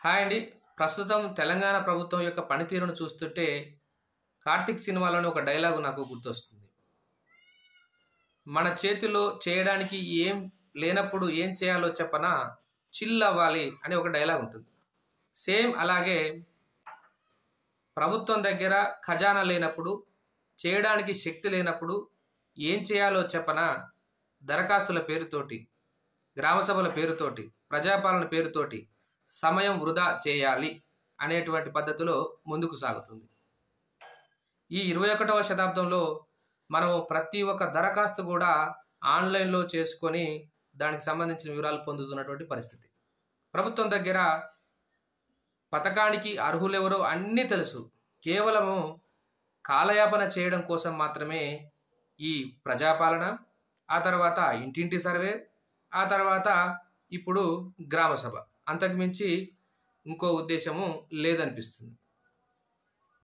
Hi అండి. ప్రస్తుతం తెలంగాణ ప్రభుత్వం యొక్క పనితీరును చూస్తుంటే 'కార్తీక్' సినిమాలోని ఒక డైలాగు నాకు గుర్తొస్తుంది. మన చేతిలో చేయడానికి ఏం లేనప్పుడు ఏం చేయాలో చెప్పనా, చిల్ అవ్వాలి అని ఒక డైలాగ్ ఉంటుంది. సేమ్ అలాగే ప్రభుత్వం దగ్గర ఖజానా లేనప్పుడు, చేయడానికి శక్తి లేనప్పుడు ఏం చేయాలో చెప్పనా, దరఖాస్తుల పేరుతోటి, గ్రామ సభల పేరుతోటి, ప్రజాపాలన పేరుతోటి సమయం వృధా చేయాలి అనేటువంటి పద్ధతిలో ముందుకు సాగుతుంది. ఈ 21వ శతాబ్దంలో మనం ప్రతి ఒక్క దరఖాస్తు కూడా ఆన్లైన్లో చేసుకొని దానికి సంబంధించిన వివరాలు పొందుతున్నటువంటి పరిస్థితి. ప్రభుత్వం దగ్గర పథకానికి అర్హులెవరో అన్నీ తెలుసు. కేవలము కాలయాపన చేయడం కోసం మాత్రమే ఈ ప్రజాపాలన, ఆ తర్వాత ఇంటింటి సర్వే, ఆ తర్వాత ఇప్పుడు గ్రామ సభ. అంతకు మించి ఇంకో ఉద్దేశము లేదనిపిస్తుంది.